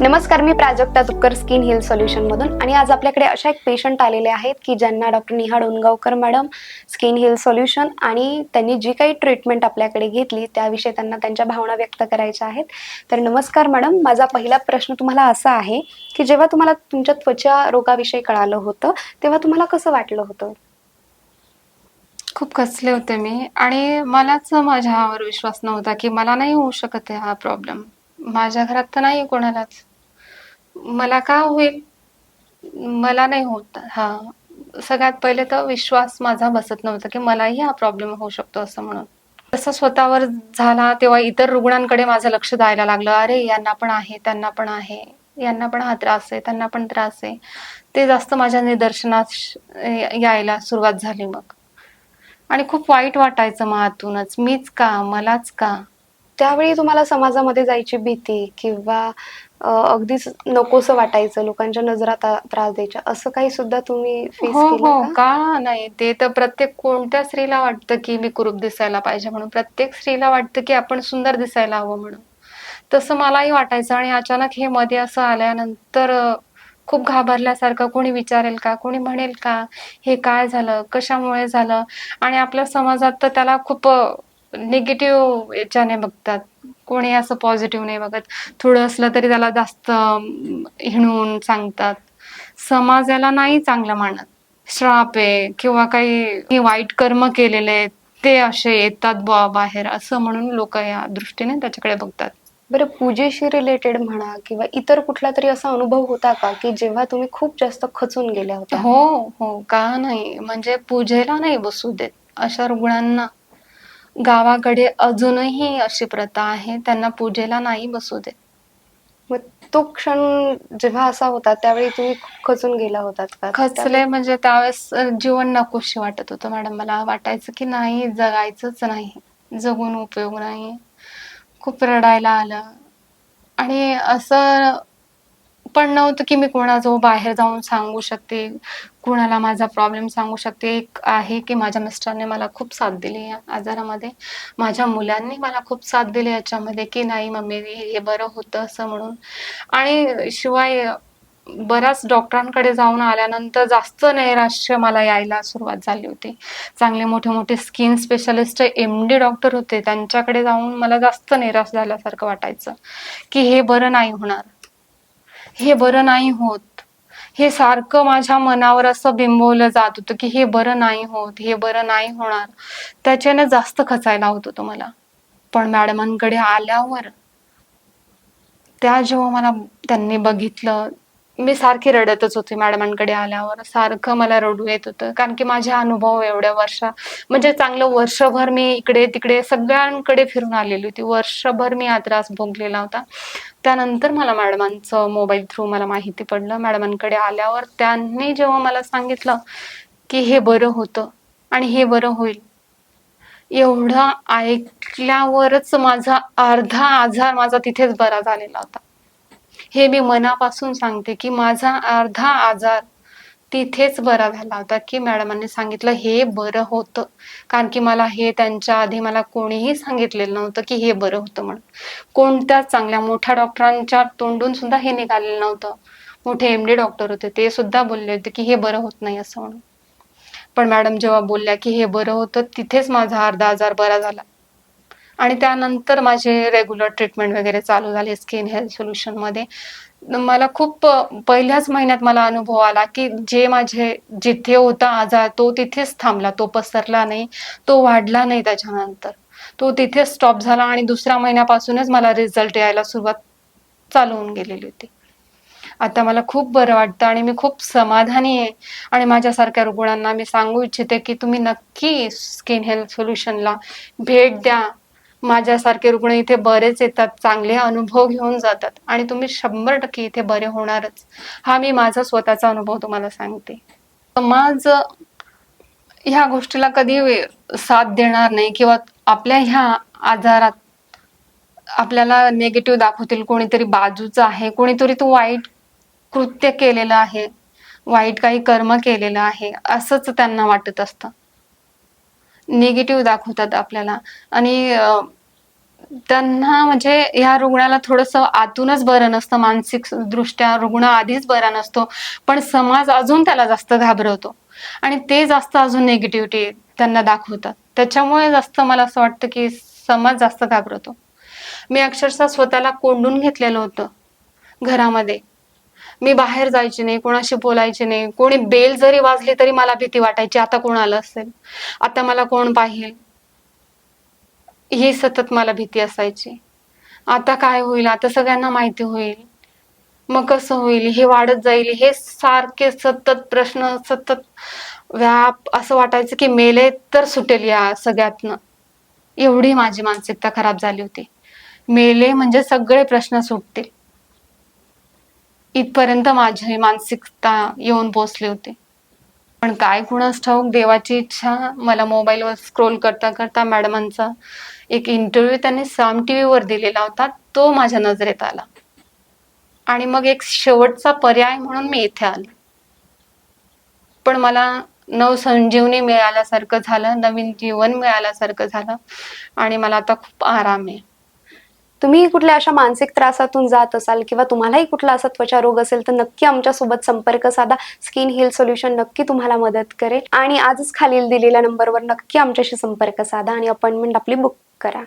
नमस्कार, मी Prajakta Tupkar, skin health solution मधून. आणि आज आपल्याकडे अशा एक पेशंट आलेले आहेत की ज्यांना डॉक्टर निहा Dongaonkar madam, skin health solution, आणि त्यांनी जी काही ट्रीटमेंट आपल्याकडे घेतली त्याविषयी त्यांना त्यांच्या भावना व्यक्त करायच्या आहेत. तर नमस्कार मॅडम, माझा पहिला प्रश्न तुम्हाला असा आहे की जेव्हा तुम्हाला तुमच्या त्वचा रोगाविषयी कळालं होतं तेव्हा तुम्हाला कसं वाटलं होतं? खूप खचले होते मी आणि मलाच माझ्यावर विश्वास नव्हता की मला नाही होऊ शकत आहे हा प्रॉब्लेम. माझ्या घरात तर नाही कोणालाच. मला का होईल? मला नाही होत हा. सगळ्यात पहिले तर विश्वास माझा बसत नव्हता की मलाही हा प्रॉब्लेम होऊ शकतो असं म्हणून. जसं स्वतःवर झाला तेव्हा इतर रुग्णांकडे माझं लक्ष द्यायला लागलं. अरे यांना पण आहे, त्यांना पण आहे, यांना पण हा त्रास आहे, त्यांना पण त्रास आहे. ते जास्त माझ्या निदर्शनास यायला सुरुवात झाली मग. आणि खूप वाईट वाटायचं मग आतूनच. मीच का? मलाच का? त्यावेळी तुम्हाला समाजामध्ये जायची भीती किंवा अगदीच नकोसं वाटायचं, लोकांच्या नजरा त्रास द्यायच्या, असं काही सुद्धा तुम्ही फेस हो, केलं हो. का? का नाही? ते तर प्रत्येक कोणत्या स्त्रीला वाटतं, की मी कुरूप दिसायला पाहिजे म्हणून. प्रत्येक स्त्रीला वाटतं, की आपण सुंदर दिसायला हवं म्हणून. तसं मलाही वाटायचं आणि अचानक हे मध्ये असं आल्यानंतर खूप घाबरल्यासारखं. कोणी विचारेल का? कोणी म्हणेल का? हे काय झालं? कशामुळे झालं? आणि आपल्या समाजात तर त्याला खूप निगेटिव्ह याच्याने बघतात. कोणी असं पॉझिटिव्ह नाही बघत. थोडं असलं तरी त्याला जास्त हिणवून सांगतात. समाज याला नाही चांगलं मानत. श्राप आहे किंवा काही वाईट कर्म केलेले आहेत, ते असे येतात बुवा बाहेर, असं म्हणून लोक या दृष्टीने त्याच्याकडे बघतात. बरं, पूजेशी रिलेटेड म्हणा किंवा इतर कुठला तरी असा अनुभव होता का की जेव्हा तुम्ही खूप जास्त खचून गेल्या होत्या? हो, हो. का नाही? म्हणजे पूजेला नाही बसू देत अशा रुग्णांना. गावाकडे अजूनही अशी प्रथा आहे, त्यांना पूजेला नाही बसू देत. मग तो क्षण जेव्हा असा होता त्यावेळी तुम्ही खूप खचून गेला होतात का त्यावेळी? खचले म्हणजे त्यावेळेस जीवन नकोशी वाटत होतं मॅडम. मला वाटायचं की नाही, जगायचंच नाही. जगून उपयोग नाही. खूप रडायला आलं आणि असं पण नव्हतं की मी कोणाजवळ बाहेर जाऊन सांगू शकते, कुणाला माझा प्रॉब्लेम सांगू शकते. एक आहे की माझ्या मिस्टरने मला खूप साथ दिली या आजारामध्ये. माझ्या मुलांनी मला खूप साथ दिली याच्यामध्ये, की नाही मम्मी हे बरं होतं असं म्हणून. आणि शिवाय बऱ्याच डॉक्टरांकडे जाऊन आल्यानंतर जास्त नैराश्य मला यायला सुरुवात झाली होती. चांगले मोठे-मोठे स्किन स्पेशालिस्ट एम-डी डॉक्टर होते. त्यांच्याकडे जाऊन मला जास्त निराश झाल्यासारखं वाटायचं, की हे बरं नाही होणार. हे बरं नाही होत. हे सारखं माझ्या मनावर असं बिंबवलं जात होतं, की हे बरं नाही होत, हे बरं नाही होणार. त्याच्याने जास्त खचायला होत होतं मला. पण मॅडमांकडे आल्यावर त्या जेव्हा मला त्यांनी बघितलं, मी सारखी रडतच होते मॅडमांकडे आल्यावर. सारखं मला रडू येत होतं. कारण की माझे अनुभव एवढ्या म्हणजे चांगलं वर्षभर मी इकडे-तिकडे सगळ्यांकडे फिरून आलेली होती. वर्षभर मी हा त्रास भोगलेला होता. त्यानंतर मला मॅडमांचं मोबाईल थ्रू मला माहिती पडलं. मॅडमांकडे आल्यावर त्यांनी जेव्हा मला सांगितलं, की हे बरं होतं आणि हे बरं होईल. एवढं ऐकल्यावरच माझा अर्धा आजार माझा तिथेच बरा झालेला होता. हे मी मनापासून सांगते, की माझा अर्धा आजार तिथेच बरा झाला होता, की मॅडमांनी सांगितलं हे बरं होतं. कारण की मला हे त्यांच्या आधी मला कोणीही सांगितलेलं नव्हतं, की हे बरं होतं म्हणून. कोणत्याच चांगल्या मोठ्या डॉक्टरांच्या तोंडून सुद्धा हे निघालेलं नव्हतं. मोठे एम-डी डॉक्टर होते, ते सुद्धा बोलले होते, की हे बरं होत नाही असं म्हणून. पण मॅडम जेव्हा बोलल्या, की हे बरं होतं, तिथेच माझा अर्धा आजार बरा झाला. आणि त्यानंतर माझे रेग्युलर ट्रीटमेंट वगैरे चालू झाले स्किन हेल्थ सोल्युशनमध्ये. मला खूप पहिल्याच महिन्यात मला अनुभव आला, की जे माझे जिथे होता आजार तो तिथेच थांबला. तो पसरला नाही, तो वाढला नाही त्याच्यानंतर. तो तिथेच स्टॉप झाला आणि दुसऱ्या महिन्यापासूनच मला रिझल्ट यायला सुरुवात चालू होऊन गेलेली होती. आता मला खूप बरं वाटतं आणि मी खूप समाधानी आहे. आणि माझ्यासारख्या रुग्णांना मी सांगू इच्छिते, की तुम्ही नक्की स्किन हेल्थ सोल्युशनला भेट द्या. माझ्यासारखे रुग्ण इथे बरेच येतात, चांगले अनुभव घेऊन जातात आणि तुम्ही 100% इथे बरे होणारच. हा मी माझा स्वतःचा अनुभव तुम्हाला सांगते. समाज ह्या गोष्टीला कधी साथ देणार नाही किंवा आपल्या ह्या आजारात आपल्याला निगेटिव्ह दाखवतील. कोणीतरी बाजूचं आहे, कोणीतरी तो वाईट कृत्य केलेलं आहे, वाईट काही कर्म केलेलं आहे, असंच त्यांना वाटत असतं. निगेटिव्ह दाखवतात आपल्याला आणि त्यांना म्हणजे ह्या रुग्णाला थोडंसं आतूनच बरं नसतं, मानसिक दृष्ट्या रुग्ण आधीच बरा नसतो, पण समाज अजून त्याला जास्त घाबरवतो आणि ते जास्त अजून निगेटिव्हिटी त्यांना दाखवतात. त्याच्यामुळे जास्त मला असं वाटतं की समाज जास्त घाबरतो. मी अक्षरशः स्वतःला कोंडून घेतलेलं होतं घरामध्ये. मी बाहेर जायची नाही, कोणाशी बोलायची नाही. कोणी बेल जरी वाजली तरी मला भीती वाटायची, आता कोण आलं असेल, आता मला कोण पाहील, ही सतत मला भीती असायची. आता काय होईल, आता सगळ्यांना माहिती होईल, मग कसं होईल, हे वाढत जाईल, हे सारखे सतत प्रश्न, सतत व्याप. असं वाटायचं की मेले तर सुटेल या सगळ्यातनं. एवढी माझी मानसिकता खराब झाली होती. मेले म्हणजे सगळे प्रश्न सुटतील, इथपर्यंत माझी मानसिकता येऊन पोहोचली होती. पण काय कुणास ठाऊक, देवाची इच्छा, मला मोबाईलवर स्क्रोल करता करता मॅडमांचा एक इंटरव्ह्यू त्यांनी साम टीव्हीवर दिलेला होता, तो माझ्या नजरेत आला आणि मग एक शेवटचा पर्याय म्हणून मी इथे आले. पण मला नवसंजीवनी मिळाल्यासारखं झालं, नवीन जीवन मिळाल्यासारखं झालं आणि मला आता खूप आराम आहे. तुम्ही कुठल्या अशा मानसिक त्रासातून जात असाल किंवा तुम्हालाही कुठला असा त्वचा रोग असेल तर नक्की आमच्यासोबत संपर्क साधा. स्किन हेल सोल्युशन नक्की तुम्हाला मदत करेल आणि आजच खालील दिलेल्या नंबरवर नक्की आमच्याशी संपर्क साधा आणि अपॉइंटमेंट आपली बुक करा.